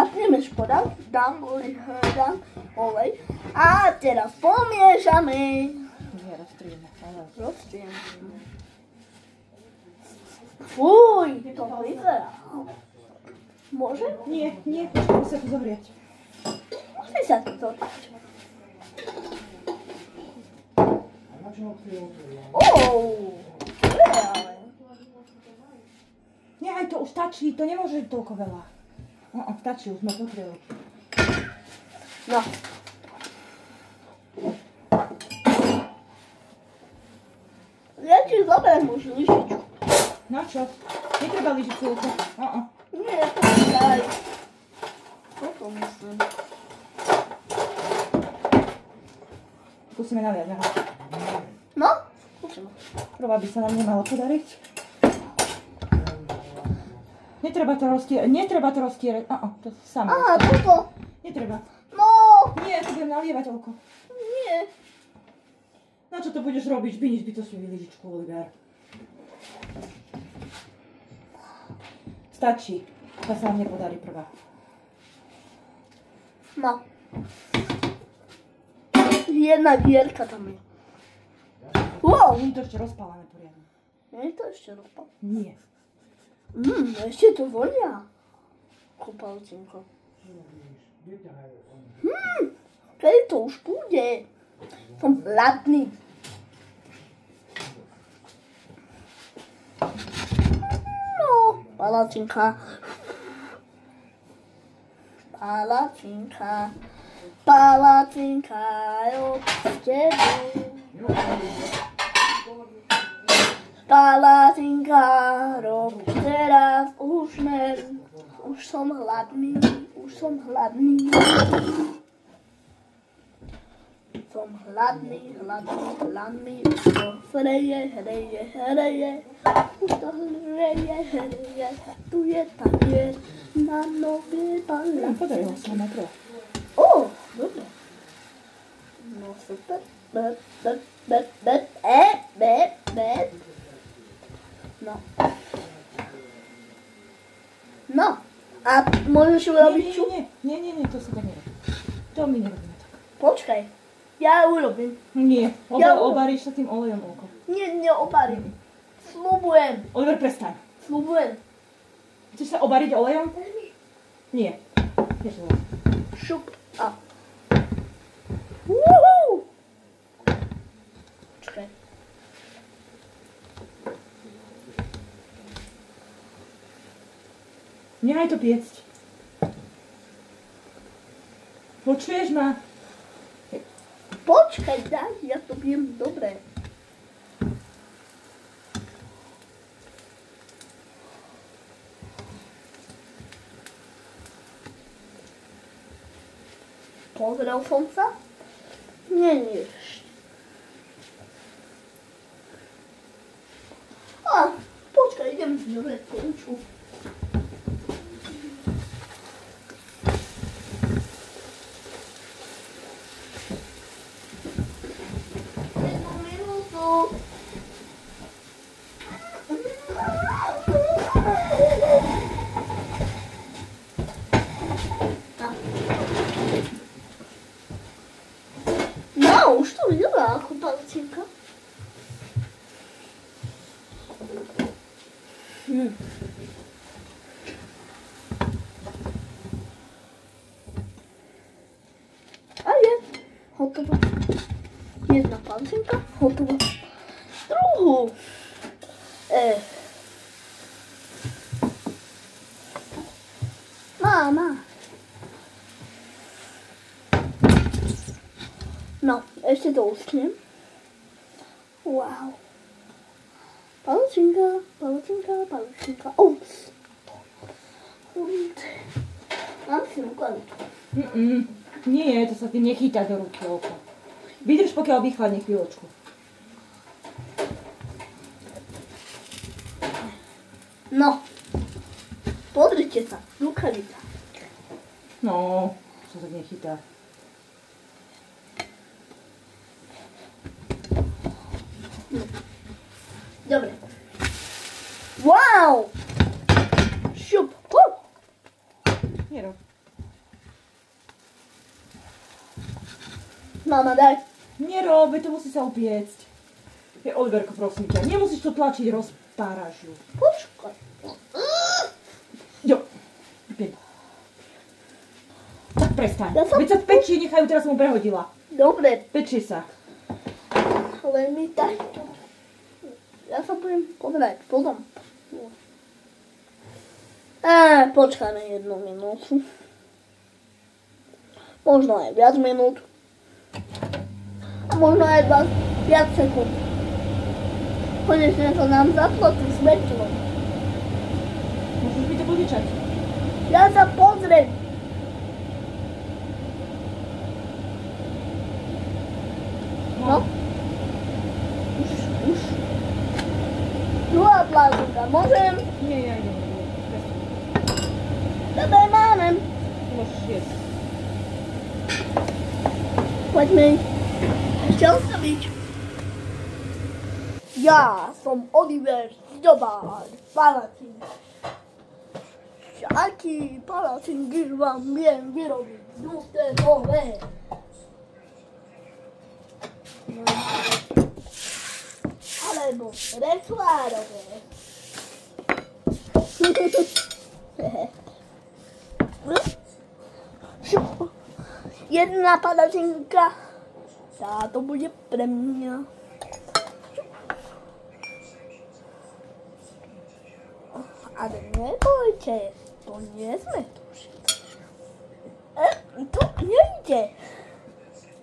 Zapneme škoda, dám olej a teraz pomiešame. Nie, rozstrieme. Rozstrieme. Fuj, to vyzerá. Môže? Nie, počkaj sa tu zohrieť. Musí sa to zohrieť. Nie, aj to už stačí, to nemôže toľko veľa. Stačí, už sme potrebili. No. Ja ti zoberiem už lyžičku. Na čo? Netreba lyžičku. Nie, to mi daj. Toto myslím. Skúsime naliať, aha. No, skúsime. Prvá by sa nám nemalo podariť. Netreba to roztierať. To samé. Aha, toto. Netreba. No. Nie, to budem nalievať oko. Nie. Na čo to budeš robiť? Vynič bytostnú lyžičku, Oliver. Stačí. To sa nám nepodarí prvá. No. Jedna dierka tam je. Wow. Nie je to ešte rozpálené poriadne. Nie je to ešte rozpálené? Nie. Ešte to vonia. Kopalcinko. Kedy to už bude? Som hladný. No, palacinka. Palacinka, jo, tebou. Palacinka, rob teraz už som hladný. Som hladný. Už to hreje. Tu je tanier na nové balá. Podarilo sa na prvé. Dobre. No super. No. A môžeš urobiť čo? Nie, to sa tak nerobí. To my nerobíme tak. Počkaj, ja urobím. Nie, obaríš sa tým olejom oko. Nie, neobarím. Sľubujem. Oliver, prestaň. Sľubujem. Chceš sa obariť olejom? Nie. Šup a. Woohoo! Počkaj. Nehaj to piecť. Počuješ ma? Počkaj, daj, ja to viem dobre. Pozrel som sa? Nie ešte. Počkaj, idem zdobrať konču. Už to vyzerá ako palacinka. A je hotovo. Jedna palacinka, hotovo. Druhú. Máma. No, ešte to usknem. Wow. Palacinka. Mám si ukladať. Nie, to sa tým nechýta do ruky oko. Vydrž, pokiaľ vychladne chvíľočku. No. Pozrite sa, rukavica. No, to sa tak nechýta. Dobre. Wow! Šup. Nerob. Mama, daj. Nerob, to musí sa upiecť. Hej, Oliverko, prosím ťa, nemusíš to tlačiť, rozpáraš ju. Počkaj. Jo, pieň. Tak prestaň. Ja Veď sa pečie, nechajú, teraz som mu prehodila. Dobre, Pečie sa. ale mi daj to. Ja sa budem pozerať potom. Počkajme 1 minútu. Možno aj viac minút. A možno aj viac sekúnd. Konečne sa nám zaplatí svetlo. Môžeš mi to požičať. Ja sa pozriem. No. Už. Druhá plážka, môžem? Nie, ja idem. Dobre, máme. Môžeš jesť. Poďme ešte ostaviť. Ja som Oliver Zdobár, palacín. Aký palacín vám viem vyrobiť? Dúterové. Alebo reflárové. Jedna palacinka. Táto bude pre mňa. Ale nebojte, to nie sme tu všetci. To nejde.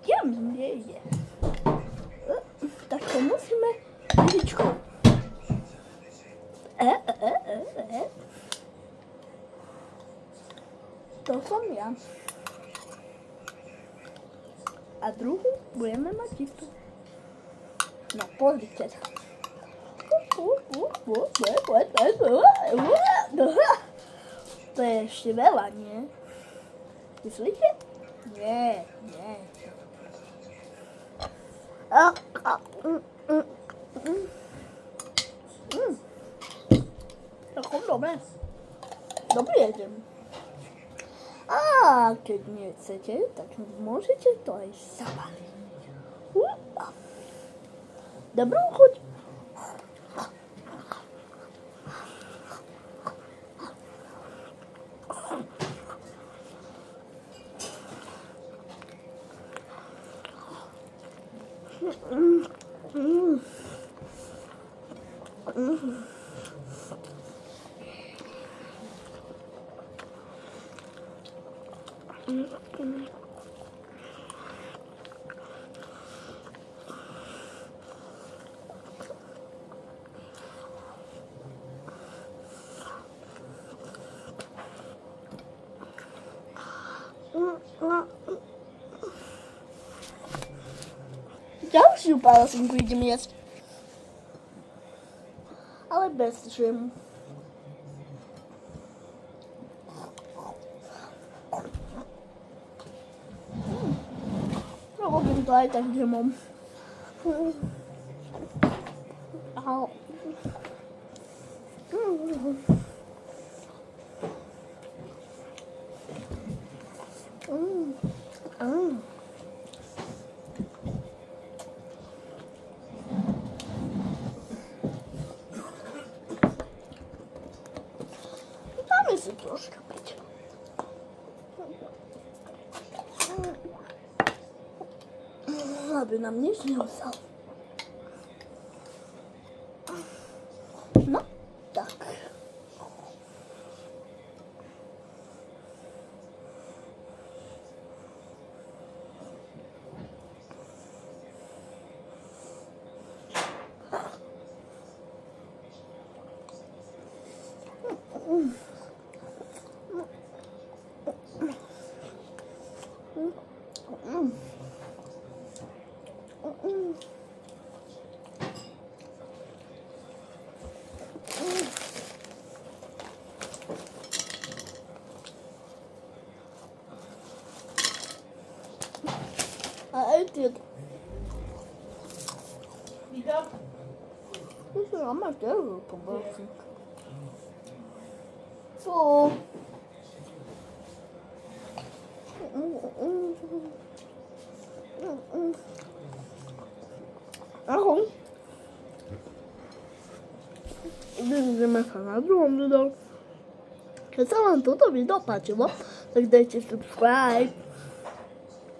Jem nejde. Tak to musíme lyžičkou. To som ja. A druhú budeme mať isto. No, pozrite sa. To je ešte veľa, nie? Myslíte? Nie. Takom dobre. Dobrý jedem. A keď nechcete, tak môžete to aj zabaliť. Dobrú chuť. Ďalšiu palacinku idem jesť. Ale bez džemu. Robím to aj tak džemom. Dáme si troška piť. Aby nám nič neostal. No, tak. A aj tieto. Videl? To si mama ďalú pobalky. Co? Ahoj. Vidíme sa na druhom videu. Keď sa vám toto video páčilo, tak dajte subscribe.